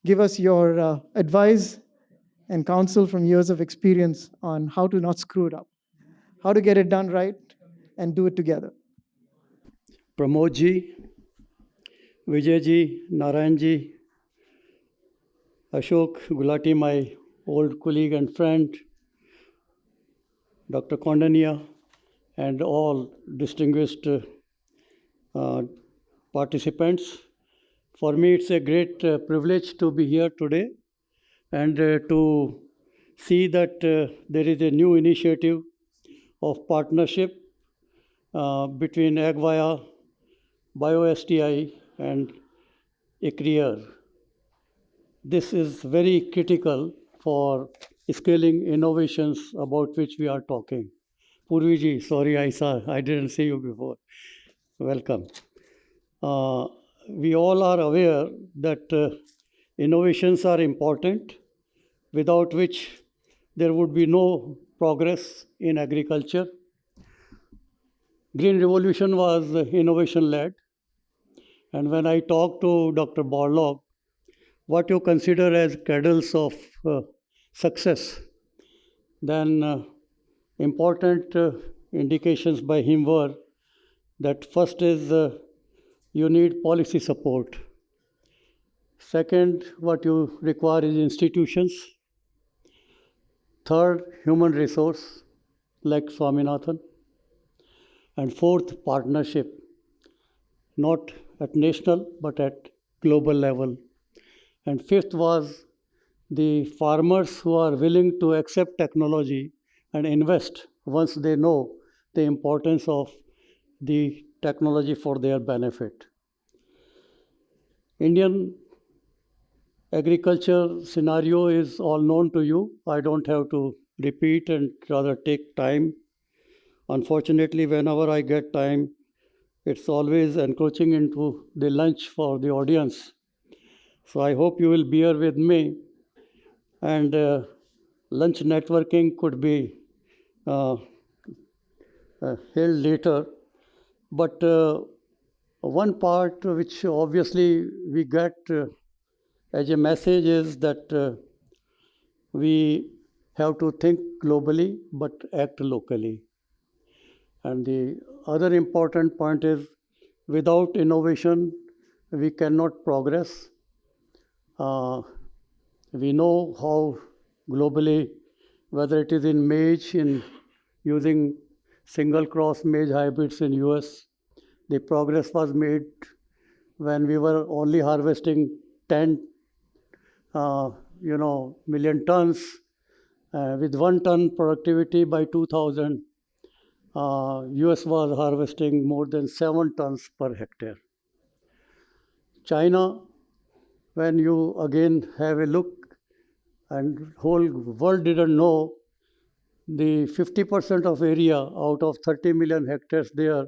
give us your advice and counsel from years of experience on how to not screw it up, how to get it done right, and do it together. Pramod ji, Vijay ji, Narayan ji, Ashok Gulati, my old colleague and friend, Dr. Kondania, and all distinguished participants. For me, it's a great privilege to be here today and to see that there is a new initiative of partnership between AgVaya, BioSTI, and Agril. This is very critical for scaling innovations about which we are talking. Purvi ji, sorry, I didn't see you before. Welcome. We all are aware that innovations are important, without which there would be no progress in agriculture. Green Revolution was innovation-led. And when I talk to Dr. Borlaug, what you consider as cradles of success, then important indications by him were that first is you need policy support. Second, what you require is institutions. Third, human resource, like Swaminathan. And fourth, partnership, not at national, but at global level. And fifth was the farmers who are willing to accept technology and invest once they know the importance of the technology for their benefit. Indian agriculture scenario is all known to you. I don't have to repeat and rather take time. Unfortunately, whenever I get time, it's always encroaching into the lunch for the audience. So I hope you will bear with me, and lunch networking could be held later. But one part which obviously we get as a message is that we have to think globally but act locally. And the other important point is without innovation, we cannot progress. We know how globally, whether it is in maize, in using single cross maize hybrids in US, the progress was made when we were only harvesting 10 million tons. With 1 ton productivity by 2000, US was harvesting more than 7 tons per hectare. China, when you again have a look, and whole world didn't know, the 50% of area out of 30 million hectares there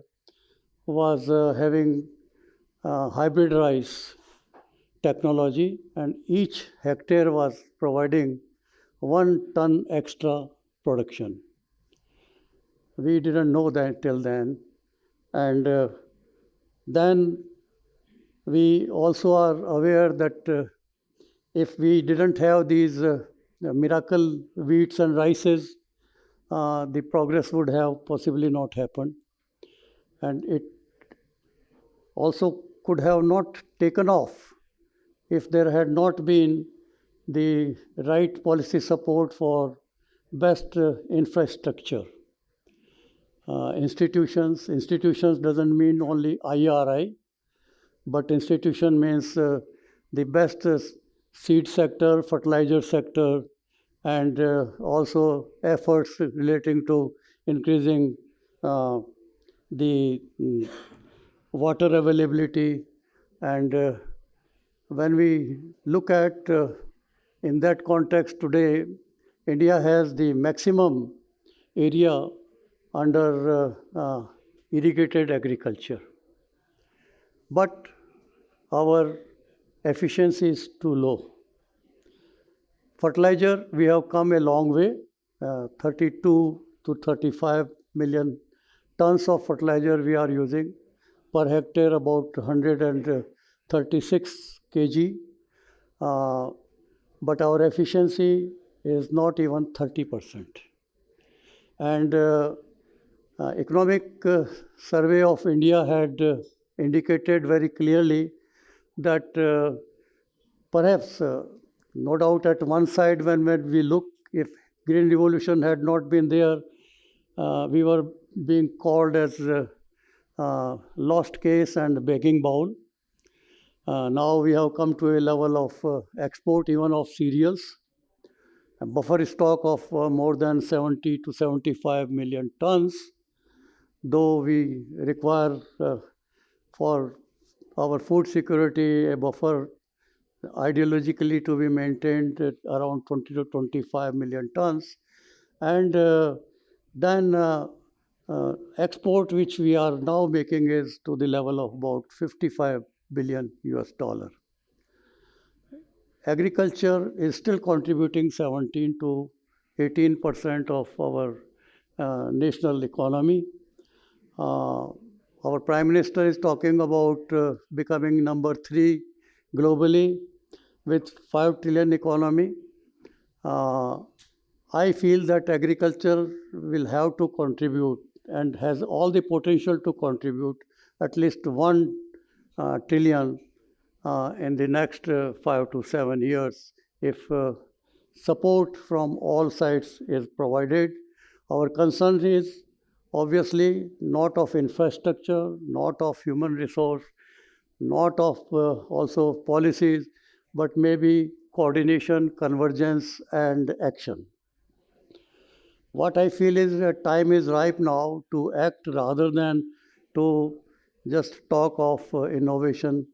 was having hybrid rice technology, and each hectare was providing 1 ton extra production. We didn't know that till then. And then we also are aware that if we didn't have these miracle wheats and rices, the progress would have possibly not happened. And it also could have not taken off if there had not been the right policy support for best infrastructure. Institutions doesn't mean only IRI, but institution means the best seed sector, fertilizer sector, and also efforts relating to increasing the water availability. And when we look at in that context today, India has the maximum area under irrigated agriculture. But our efficiency is too low. Fertilizer, we have come a long way, 32 to 35 million tons of fertilizer we are using per hectare, about 136 kg. but our efficiency is not even 30%. And economic survey of India had indicated very clearly that perhaps, no doubt, at one side, when we look, if Green Revolution had not been there, we were being called as lost case and begging bowl. Now we have come to a level of export even of cereals, a buffer stock of more than 70 to 75 million tons, though we require for our food security a buffer ideologically to be maintained at around 20 to 25 million tons. And then export, which we are now making, is to the level of about 55 billion US dollar. Agriculture is still contributing 17 to 18% of our national economy. Our Prime Minister is talking about becoming number 3 globally with 5 trillion economy. I feel that agriculture will have to contribute and has all the potential to contribute at least 1 trillion in the next 5 to 7 years if support from all sides is provided. Our concern is obviously not of infrastructure, not of human resource, not of also policies, but maybe coordination, convergence, and action. What I feel is that time is ripe now to act rather than to just talk of innovation.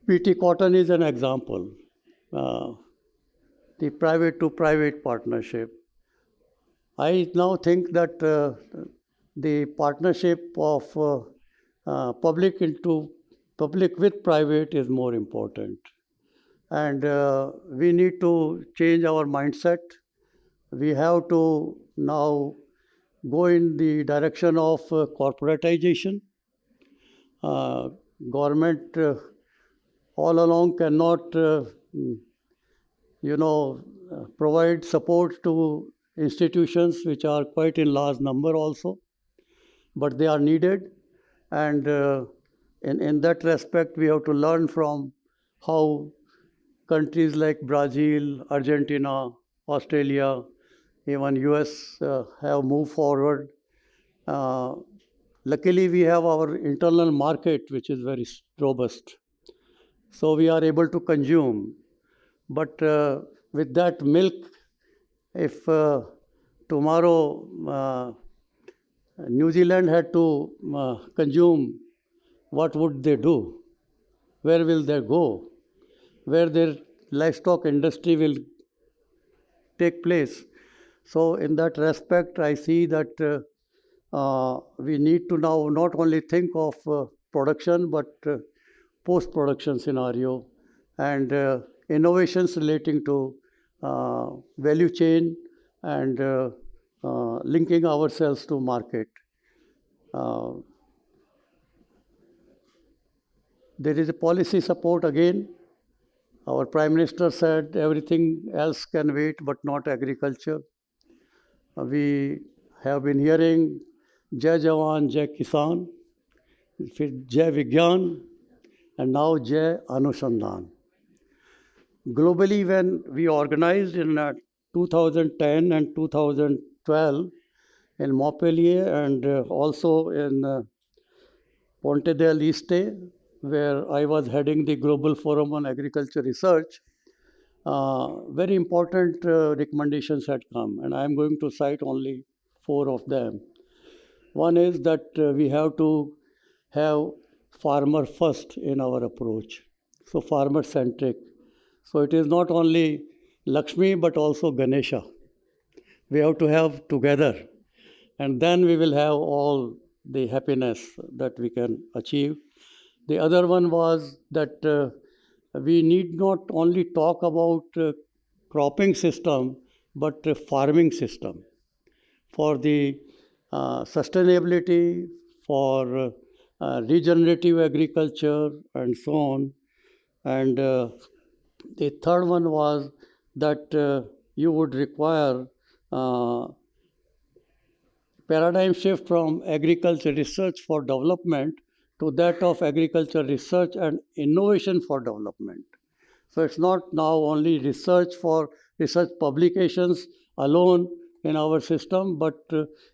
PT Cotton is an example. The private to private partnership. I now think that the partnership of public with private is more important. And we need to change our mindset. We have to now go in the direction of corporatization. Government all along cannot, provide support to institutions which are quite in large number also, but they are needed. And in that respect, we have to learn from how countries like Brazil, Argentina, Australia, even US have moved forward. Luckily, we have our internal market, which is very robust. So we are able to consume. But with that milk, if tomorrow New Zealand had to consume, what would they do? Where will they go? Where their livestock industry will take place. So in that respect, I see that we need to now not only think of production, but post-production scenario and innovations relating to value chain and linking ourselves to market. There is a policy support again. Our Prime Minister said everything else can wait, but not agriculture. We have been hearing Jai Jawan, Jai Kisan, Jai Vigyan, and now Jai Anusandhan. Globally, when we organized in 2010 and 2012 in Montpellier and also in Ponte del Este, where I was heading the Global Forum on Agriculture Research, very important recommendations had come, and I am going to cite only 4 of them. One is that we have to have farmer first in our approach, so farmer centric. So it is not only Lakshmi but also Ganesha. We have to have together, and then we will have all the happiness that we can achieve. The other one was that we need not only talk about cropping system, but farming system for the sustainability, for regenerative agriculture, and so on. And The third one was that you would require paradigm shift from agriculture research for development to that of agriculture research and innovation for development. So it's not now only research for research publications alone in our system, but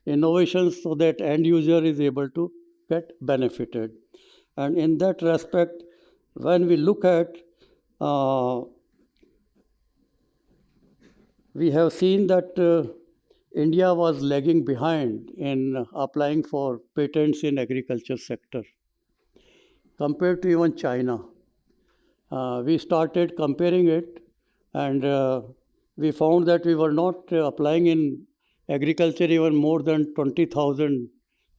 innovations so that end user is able to get benefited. And in that respect, when we look at we have seen that India was lagging behind in applying for patents in agriculture sector compared to even China. We started comparing it, and we found that we were not applying in agriculture even more than 20,000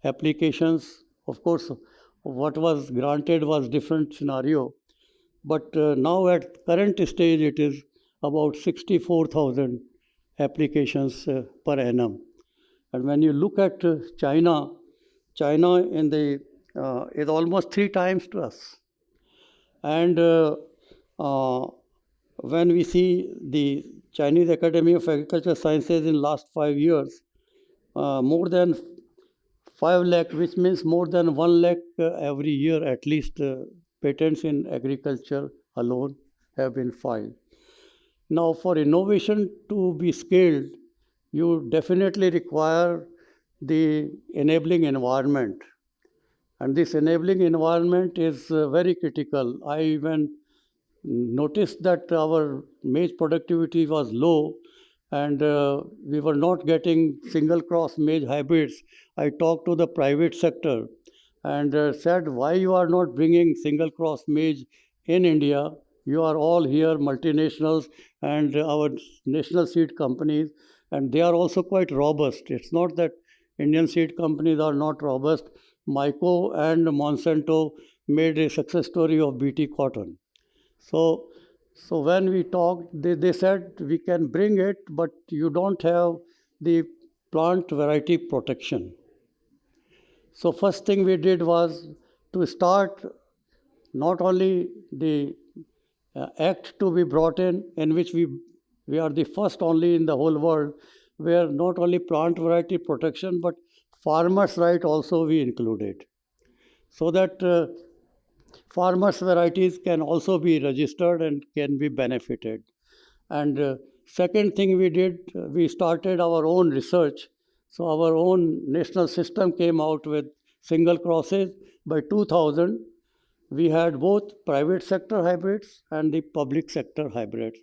applications. Of course, what was granted was different scenario, but now at current stage it is about 64,000 applications per annum. And when you look at China, China in the is almost 3 times to us. And when we see the Chinese Academy of Agricultural Sciences in last 5 years, more than 5 lakh, which means more than 1 lakh every year at least, patents in agriculture alone have been filed. Now, for innovation to be scaled, you definitely require the enabling environment. And this enabling environment is very critical. I even noticed that our maize productivity was low, and we were not getting single cross maize hybrids. I talked to the private sector and said, why you are not bringing single cross maize in India? You are all here, multinationals and our national seed companies, and they are also quite robust. It's not that Indian seed companies are not robust. Myco and Monsanto made a success story of BT cotton. So, so when we talked, they said we can bring it, but you don't have the plant variety protection. So first thing we did was to start not only the act to be brought in which we are the first only in the whole world where not only plant variety protection but farmers' right also we included, so that farmers' varieties can also be registered and can be benefited. And second thing we did, we started our own research. So our own national system came out with single crosses. By 2000, we had both private sector hybrids and the public sector hybrids.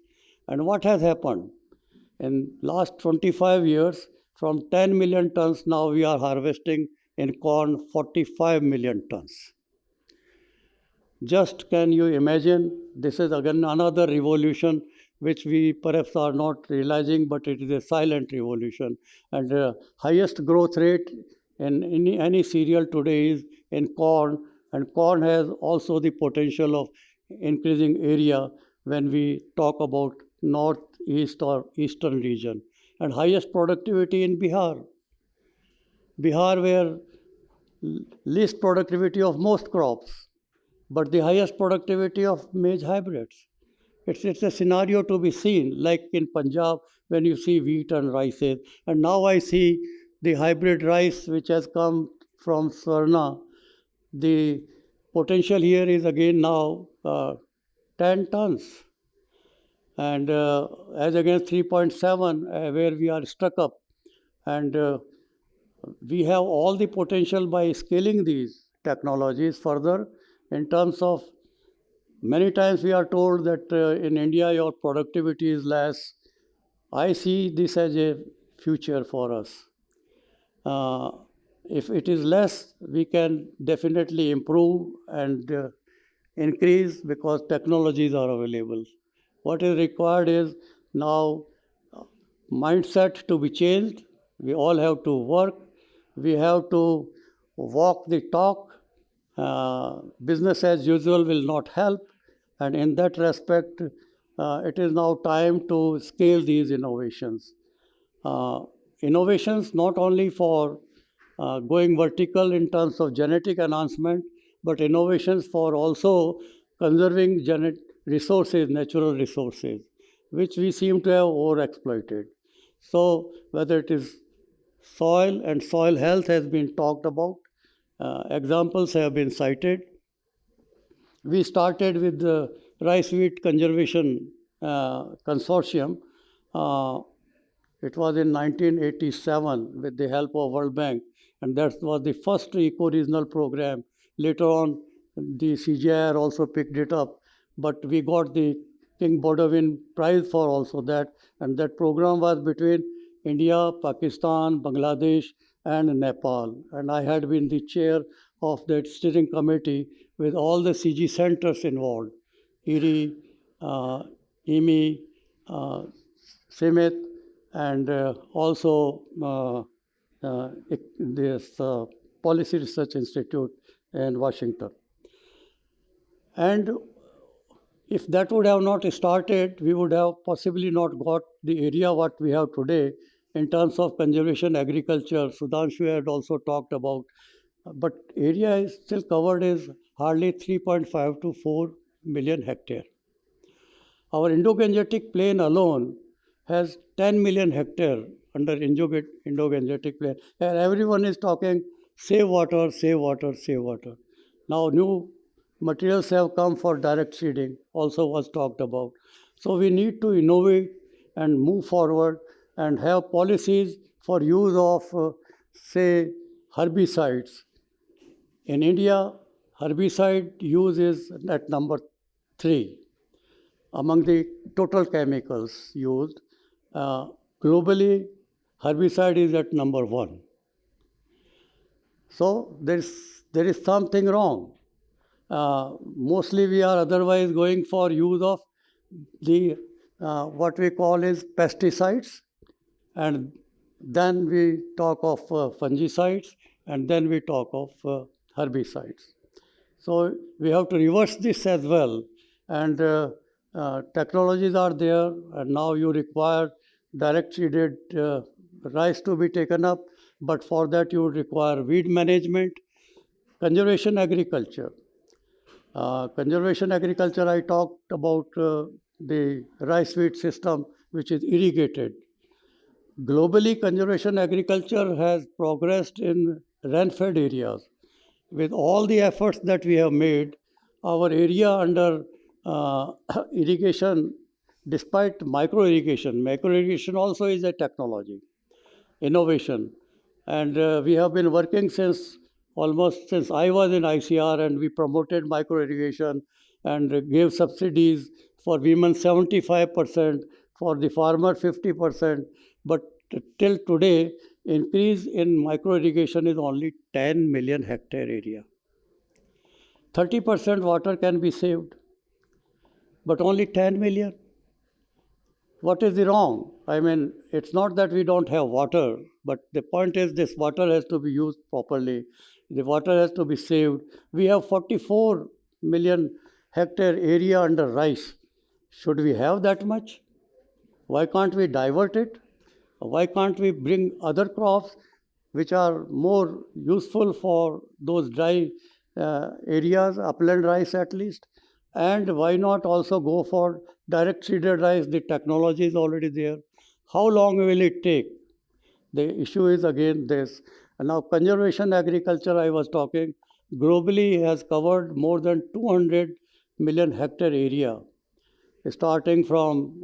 And what has happened? In last 25 years, from 10 million tons, now we are harvesting in corn 45 million tons. Just can you imagine? This is again another revolution which we perhaps are not realizing, but it is a silent revolution. And highest growth rate in any cereal today is in corn, and corn has also the potential of increasing area when we talk about northeast or eastern region. And highest productivity in Bihar. Bihar where least productivity of most crops, but the highest productivity of maize hybrids. It's a scenario to be seen, like in Punjab when you see wheat and rices. And now I see the hybrid rice which has come from Swarna. The potential here is again now 10 tons. And as against 3.7, where we are stuck up. And we have all the potential by scaling these technologies further in terms of many times we are told that in India your productivity is less. I see this as a future for us. Uh, if it is less, we can definitely improve and increase because technologies are available. What is required is now mindset to be changed. We all have to work. We have to walk the talk. Business as usual will not help. And in that respect, it is now time to scale these innovations. Innovations not only for going vertical in terms of genetic enhancement, but innovations for also conserving resources, natural resources, which we seem to have overexploited. So whether it is soil and soil health has been talked about, examples have been cited. We started with the rice wheat conservation consortium. Uh, it was in 1987 with the help of World Bank, and that was the first eco-regional program. Later on, the CGIR also picked it up, but we got the King Bodawin Prize for also that, and that program was between India, Pakistan, Bangladesh, and Nepal. And I had been the chair of that steering committee with all the CG centers involved, IRI, IMI, uh, CIMIT, and also this Policy Research Institute in Washington. And if that would have not started, we would have possibly not got the area what we have today in terms of conservation agriculture. Sudhanshu had also talked about, but area is still covered is hardly 3.5 to 4 million hectare. Our Indo-Gangetic plain alone has 10 million hectare under Indo-Gangetic plain, and everyone is talking save water, save water, save water. Now new materials have come for direct seeding, also was talked about. So we need to innovate and move forward and have policies for use of, say, herbicides. In India, herbicide use is at number 3 among the total chemicals used. Globally, herbicide is at number 1. So there is something wrong. Mostly we are otherwise going for use of the what we call is pesticides, and then we talk of fungicides, and then we talk of herbicides. So we have to reverse this as well, and technologies are there, and now you require direct seeded rice to be taken up, but for that you would require weed management, conservation agriculture. Conservation agriculture, I talked about the rice wheat system, which is irrigated. Globally, conservation agriculture has progressed in rain-fed areas. With all the efforts that we have made, our area under irrigation, despite micro irrigation, macro irrigation also is a technology, innovation. And we have been working since almost since I was in ICR, and we promoted micro irrigation and gave subsidies for women 75%, for the farmer 50%. But till today, increase in micro irrigation is only 10 million hectare area. 30% water can be saved, but only 10 million. What is the wrong? I mean, it's not that we don't have water, but the point is this water has to be used properly. The water has to be saved. We have 44 million hectare area under rice. Should we have that much? Why can't we divert it? Why can't we bring other crops which are more useful for those dry areas, upland rice at least? And why not also go for direct seeded rice? The technology is already there. How long will it take? The issue is again this. And now, conservation agriculture, I was talking, globally has covered more than 200 million hectare area, starting from,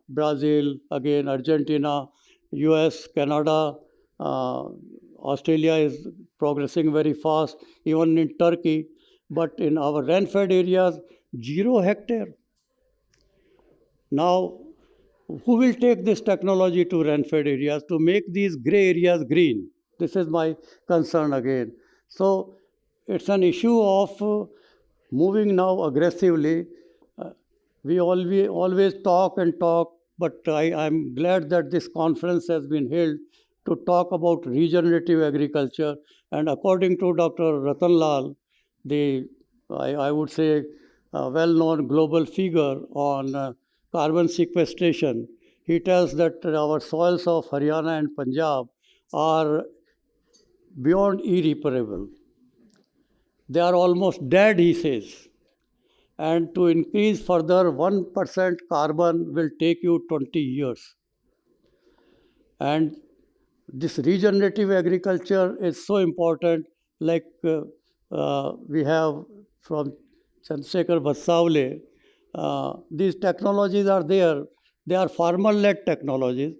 Brazil, again, Argentina, US, Canada, uh, Australia is progressing very fast, even in Turkey. But in our rain-fed areas, 0 hectare. Now, who will take this technology to rain-fed areas to make these gray areas green? This is my concern again. So it's an issue of moving now aggressively. Uh, we always talk and talk, but I'm glad that this conference has been held to talk about regenerative agriculture. And according to Dr. Ratan Lal, the I would say well-known global figure on carbon sequestration, he tells that our soils of Haryana and Punjab are beyond irreparable. They are almost dead, he says. and to increase further 1% carbon will take you 20 years. And this regenerative agriculture is so important, like we have from Chandrasekhar Vatsavle. These technologies are there. They are farmer-led technologies,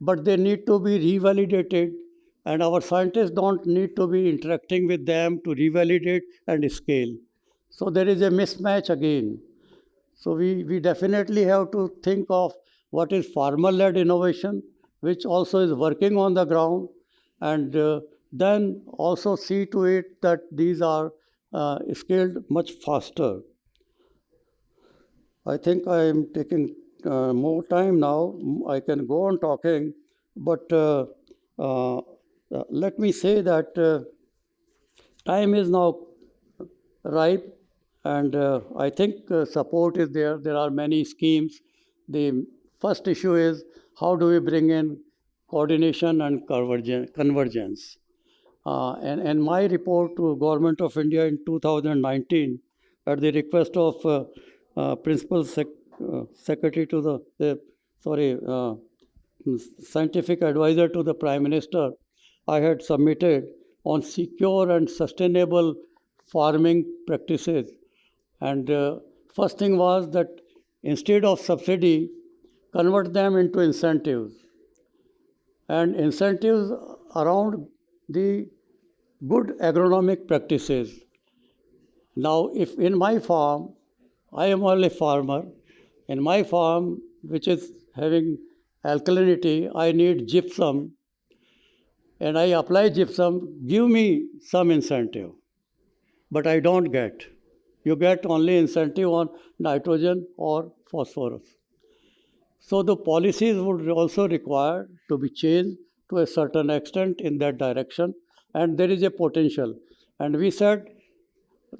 but they need to be revalidated, and our scientists don't need to be interacting with them to revalidate and scale. So there is a mismatch again. So we definitely have to think of what is farmer-led innovation, which also is working on the ground, and then also see to it that these are scaled much faster. I think I am taking more time now. I can go on talking, but uh, let me say that time is now ripe, and I think support is there. There are many schemes. The first issue is how do we bring in coordination and convergence. And my report to Government of India in 2019, at the request of Principal Secretary to Scientific Advisor to the Prime Minister, I had submitted on secure and sustainable farming practices. And first thing was that instead of subsidy, convert them into incentives. And incentives around the good agronomic practices. Now, if in my farm, I am only farmer, in my farm, which is having alkalinity, I need gypsum, and I apply gypsum, give me some incentive. But I don't get. You get only incentive on nitrogen or phosphorus. So the policies would also require to be changed to a certain extent in that direction, and there is a potential. And we said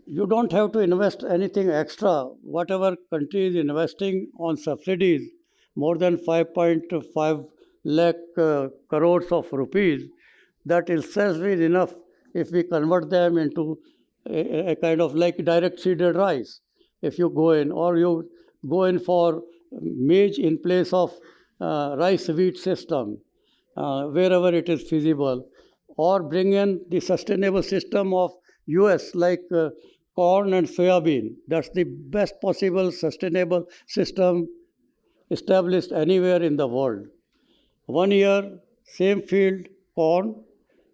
you don't have to invest anything extra. Whatever country is investing on subsidies, more than 5.5 lakh crores of rupees, that itself is enough if we convert them into a kind of like direct seeded rice. If you go in, or you go in for maize in place of rice wheat system, wherever it is feasible, or bring in the sustainable system of US like corn and soybean. That's the best possible sustainable system established anywhere in the world. 1 year, same field, corn,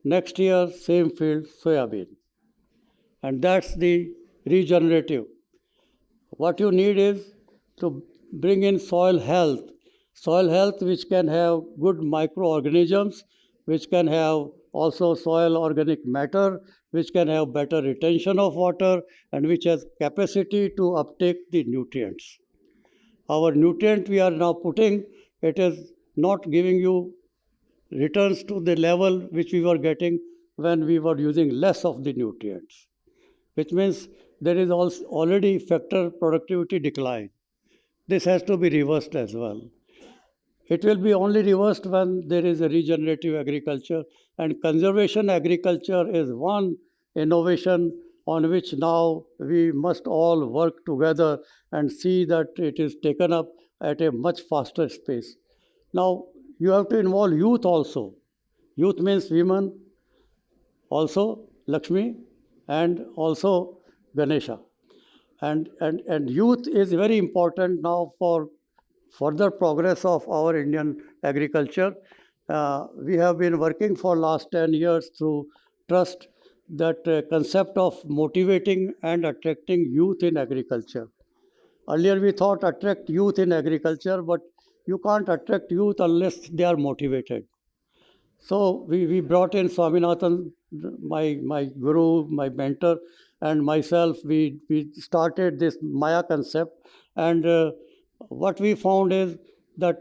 next year, same field, soybean. And that's the regenerative. What you need is to bring in soil health which can have good microorganisms, which can have also soil organic matter, which can have better retention of water, and which has capacity to uptake the nutrients. Our nutrient we are now putting, it is not giving you returns to the level which we were getting when we were using less of the nutrients, which means there is also already factor productivity decline. This has to be reversed as well. It will be only reversed when there is a regenerative agriculture, and conservation agriculture is one innovation on which now we must all work together and see that it is taken up at a much faster pace. Now, you have to involve youth also. Youth means women, also Lakshmi, and also Ganesha. And youth is very important now for further progress of our Indian agriculture. We have been working for last 10 years through trust, that concept of motivating and attracting youth in agriculture. Earlier we thought attract youth in agriculture, but you can't attract youth unless they are motivated. So we brought in Swaminathan, my guru, my mentor, and myself. We started this Maya concept, and what we found is that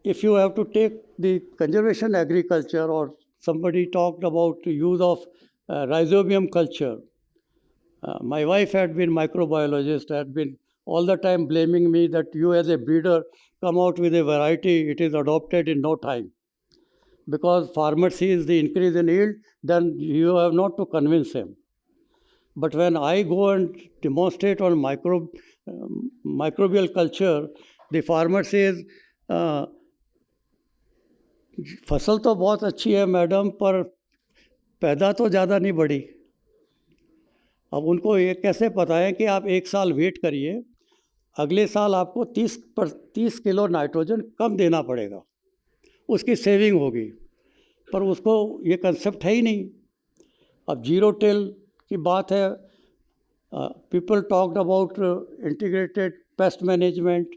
if you have to take the conservation agriculture, or somebody talked about the use of rhizobium culture. My wife had been microbiologist, had been all the time blaming me that you as a breeder come out with a variety, it is adopted in no time. Because farmer sees the increase in yield, then you have not to convince him. But when I go and demonstrate on microbial culture, the farmer says, uh, फसल तो बहुत अच्छी है madam, पर पैदा तो ज़्यादा नहीं बढ़ी। अब उनको ये कैसे पता है कि आप एक साल वेट करिए, अगले साल आपको 30 किलो नाइट्रोजन कम देना पड़ेगा, उसकी सेविंग होगी, पर उसको ये कंसेप्ट है ही नहीं। अब जीरो टिल की बात है, people talked about integrated pest management.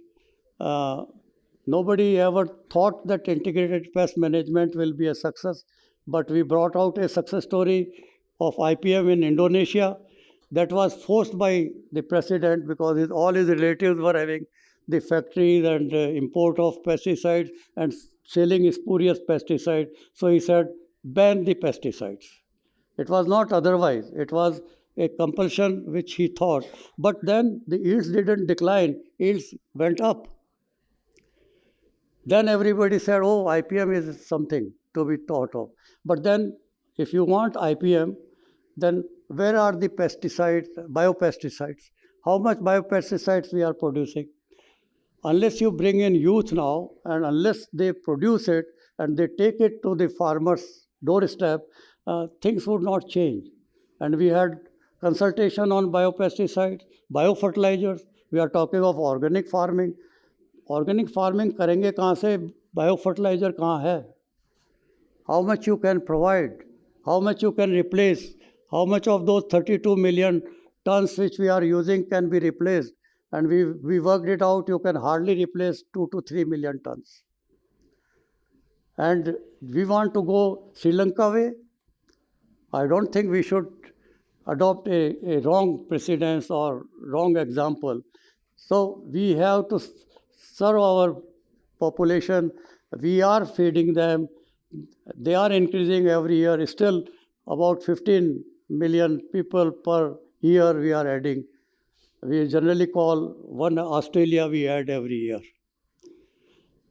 Nobody ever thought that integrated pest management will be a success, but we brought out a success story of IPM in Indonesia that was forced by the president because all his relatives were having the factories and import of pesticides and selling spurious pesticides. So he said, ban the pesticides. It was not otherwise. It was a compulsion which he thought. But then the yields didn't decline, yields went up. Then everybody said, oh, IPM is something to be thought of. But then, if you want IPM, then where are the pesticides, biopesticides? How much biopesticides we are producing? Unless you bring in youth now, and unless they produce it and they take it to the farmer's doorstep, things would not change. And we had consultation on biopesticides, biofertilizers. We are talking of organic farming. Organic farming करेंगे कहाँ से, biofertiliser कहाँ है? How much you can provide? How much you can replace? How much of those 32 million tons which we are using can be replaced? And we worked it out, you can hardly replace 2 to 3 million tons. And we want to go Sri Lanka way. I don't think we should adopt a wrong precedence or wrong example. So we have to serve our population. We are feeding them. They are increasing every year. Still about 15 million people per year we are adding. We generally call one Australia we add every year.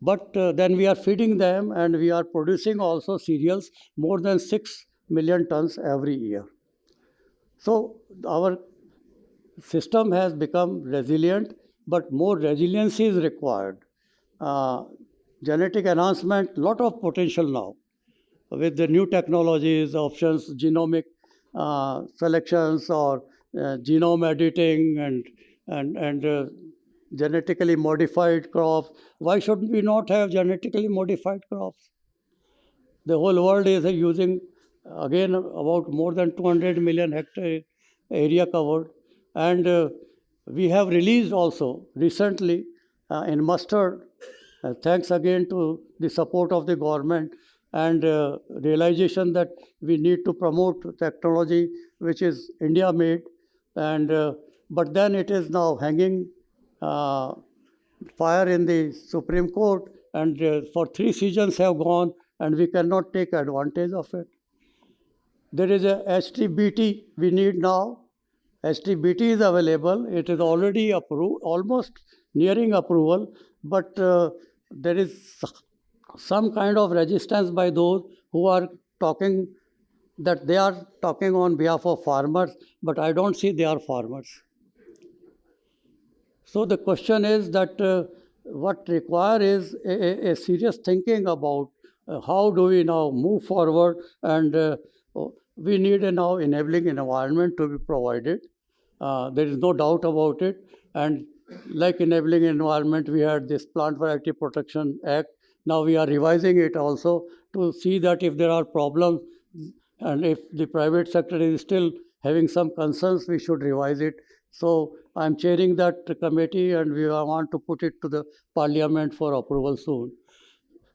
But then we are feeding them and we are producing also cereals more than 6 million tons every year. So our system has become resilient, but more resiliency is required. Genetic enhancement, lot of potential now with the new technologies, options, genomic selections or genome editing and genetically modified crops. Why should we not have genetically modified crops? The whole world is using, again, about more than 200 million hectare area covered. And we have released also recently in mustard, thanks again to the support of the government and realization that we need to promote technology which is India made. And but then it is now hanging fire in the Supreme Court, and for 3 seasons have gone, and we cannot take advantage of it. There is a HTBT we need now. HTBT is available. It is already approved, almost nearing approval, but there is some kind of resistance by those who are talking that they are talking on behalf of farmers, but I don't see they are farmers. So the question is that what require is a serious thinking about how do we now move forward, and we need a now enabling environment to be provided. There is no doubt about it. And like enabling environment, we had this Plant Variety Protection Act. Now we are revising it also to see that if there are problems and if the private sector is still having some concerns, we should revise it. So I'm chairing that committee and we want to put it to the parliament for approval soon.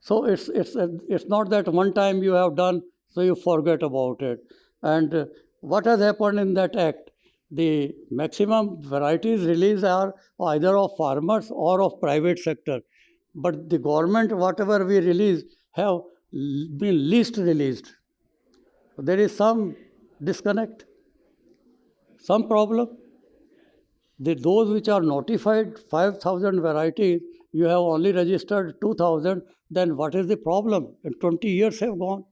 So it's not that one time you have done, so you forget about it. And what has happened in that act? The maximum varieties released are either of farmers or of private sector. But the government, whatever we release, have been least released. There is some disconnect, some problem. Those which are notified 5,000 varieties, you have only registered 2,000, then what is the problem? And 20 years have gone.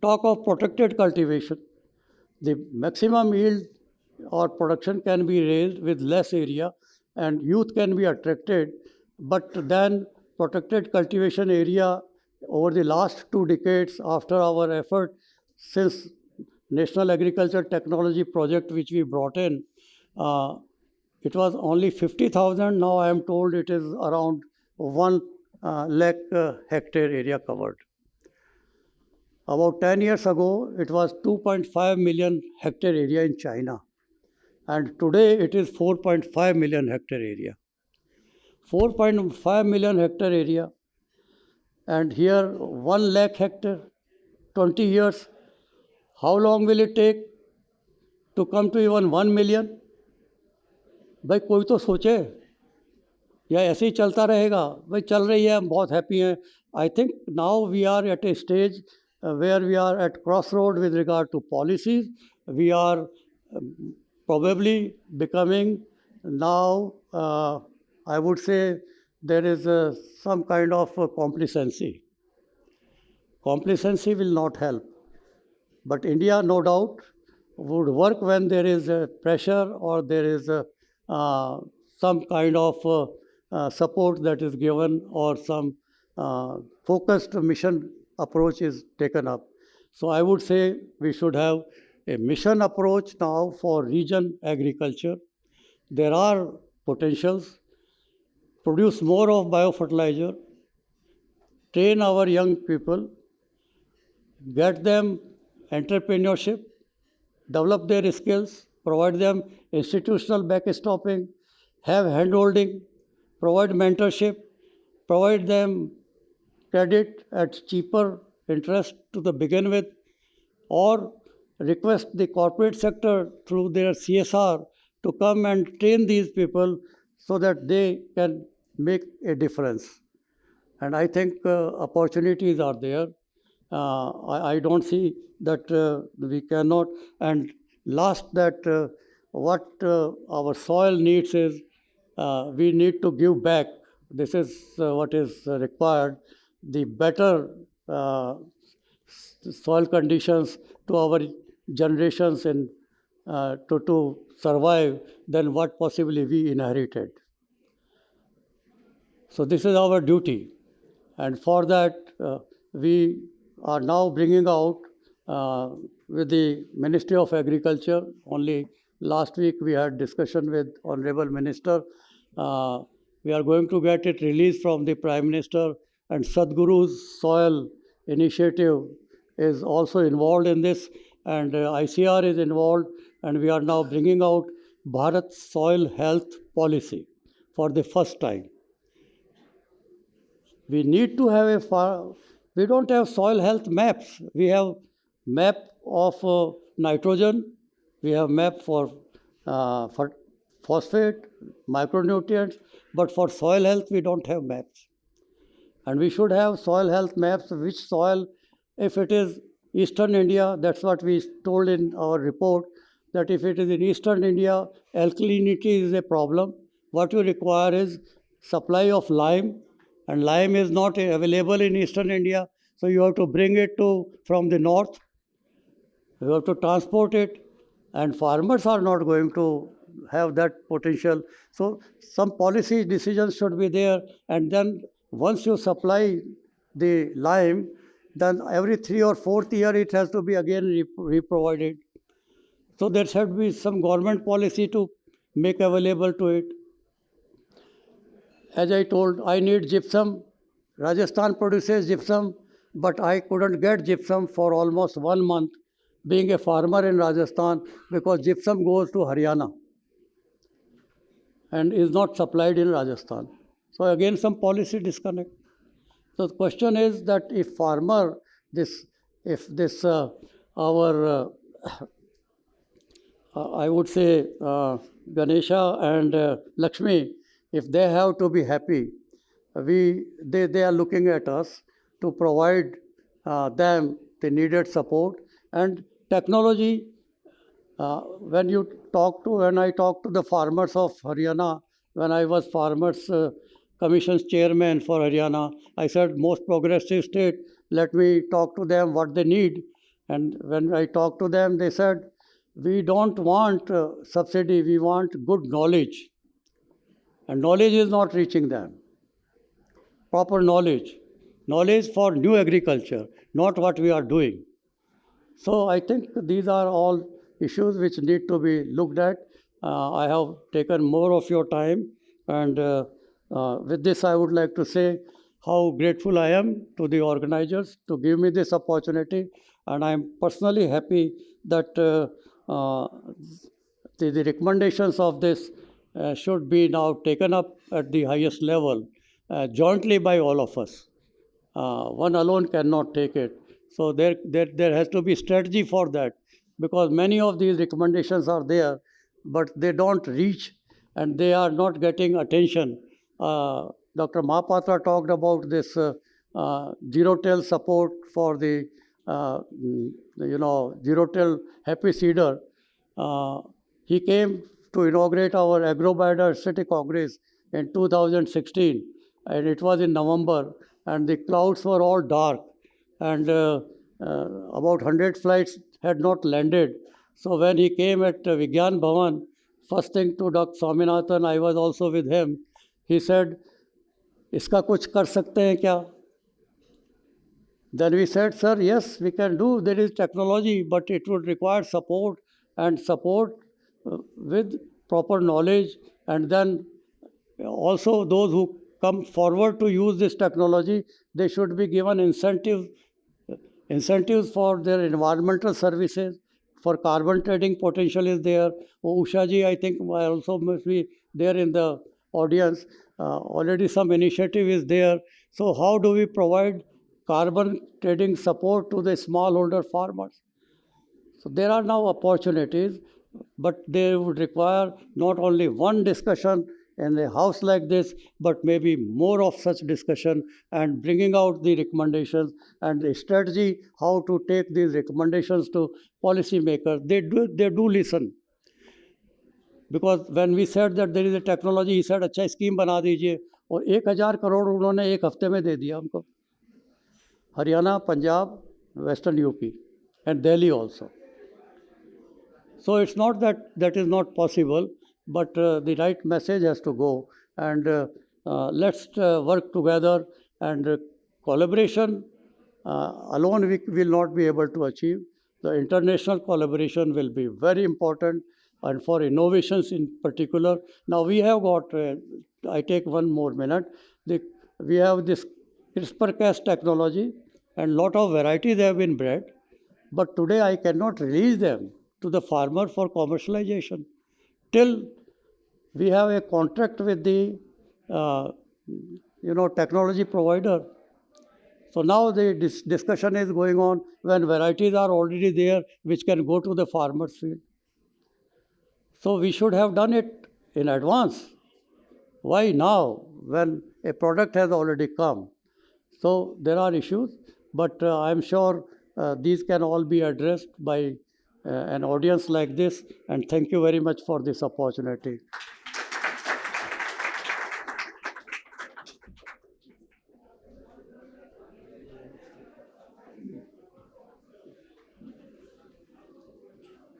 Talk of protected cultivation. The maximum yield or production can be raised with less area and youth can be attracted. But then protected cultivation area over the last 2 decades after our effort since National Agriculture Technology Project which we brought in, uh, it was only 50,000. Now I am told it is around 1 lakh hectare area covered. About 10 years ago, it was 2.5 million hectare area in China. And today it is 4.5 million hectare area. 4.5 million hectare area. And here 1 lakh hectare, 20 years. How long will it take to come to even 1 million? भाई कोई तो सोचे, या ऐसे ही चलता रहेगा? भाई चल रही है, हम बहुत हैप्पी हैं. I think now we are at a stage where we are at crossroad with regard to policies. We are probably becoming now, I would say, there is some kind of complacency. Complacency will not help. But India, no doubt, would work when there is pressure or there is some kind of support that is given or some focused mission approach is taken up. So I would say we should have a mission approach now for region agriculture. There are potentials. Produce more of biofertilizer, train our young people, get them entrepreneurship, develop their skills, provide them institutional backstopping, have handholding, provide mentorship, provide them credit at cheaper interest to the begin with, or request the corporate sector through their CSR to come and train these people so that they can make a difference. And I think opportunities are there. I don't see that we cannot. And last, that what our soil needs is we need to give back. This is what is required. The better soil conditions to our generations and to survive than what possibly we inherited. So this is our duty. And for that, we are now bringing out with the Ministry of Agriculture. Only last week we had discussion with Honorable Minister. We are going to get it released from the Prime Minister, and Sadhguru's soil initiative is also involved in this, and ICR is involved, and we are now bringing out Bharat Soil Health Policy for the first time. We need to have we don't have soil health maps. We have map of nitrogen, we have map for phosphate, micronutrients, but for soil health we don't have maps. And we should have soil health maps, which soil, if it is Eastern India, that's what we told in our report, that if it is in Eastern India, alkalinity is a problem. What you require is supply of lime, and lime is not available in Eastern India, so you have to bring it from the north. You have to transport it, and farmers are not going to have that potential. So some policy decisions should be there, and then once you supply the lime, then every 3rd or 4th year it has to be again reprovided. So there should be some government policy to make available to it. As I told, I need gypsum. Rajasthan produces gypsum, but I couldn't get gypsum for almost 1 month, being a farmer in Rajasthan, because gypsum goes to Haryana and is not supplied in Rajasthan. So again, some policy disconnect. So the question is that if farmer, our I would say Ganesha and Lakshmi, if they have to be happy, they are looking at us to provide them the needed support and technology. When I talk to the farmers of Haryana, when I was Farmers Commission's chairman for Haryana, I said, most progressive state, let me talk to them what they need. And when I talked to them, they said, we don't want subsidy, we want good knowledge. And knowledge is not reaching them. Proper knowledge. Knowledge for new agriculture, not what we are doing. So I think these are all issues which need to be looked at. I have taken more of your time, and with this, I would like to say how grateful I am to the organizers to give me this opportunity, and I am personally happy that the recommendations of this should be now taken up at the highest level jointly by all of us. One alone cannot take it. So there has to be strategy for that, because many of these recommendations are there, but they don't reach and they are not getting attention. Dr. Mahapatra talked about this zero-till support for the zero-till happy seeder. He came to inaugurate our Agrobiodiversity Congress in 2016, and it was in November, and the clouds were all dark, and about 100 flights had not landed. So when he came at Vigyan Bhavan, first thing to Dr. Swaminathan, I was also with him, he said, "Iska kuch kar sakte hain kya?" Then we said, "Sir, yes, we can do. There is technology, but it would require support, and support with proper knowledge, and then also those who come forward to use this technology, they should be given incentives for their environmental services, for carbon trading potential is there." Usha ji, I think, also must be there in the audience. Already some initiative is there. So how do we provide carbon trading support to the smallholder farmers? So there are now opportunities, but they would require not only one discussion in a house like this, but maybe more of such discussion and bringing out the recommendations and the strategy how to take these recommendations to policymakers. They do listen. Because when we said that there is a technology, he said, अच्छा scheme बना दीजिए, और 1,000 करोड़ उन्होंने एक हफ्ते में दे दिया हमको. Haryana, Punjab, western UP, and Delhi also. So it's not that that is not possible, but the right message has to go, and let's work together, and collaboration alone we will not be able to achieve. The international collaboration will be very important, and for innovations in particular. Now we have got, I take one more minute, we have this CRISPR-Cas technology, and lot of varieties have been bred, but today I cannot release them to the farmer for commercialization till we have a contract with the technology provider. So now the discussion is going on when varieties are already there which can go to the farmer's field. So we should have done it in advance. Why now when a product has already come? So there are issues, but I'm sure these can all be addressed by an audience like this, and thank you very much for this opportunity.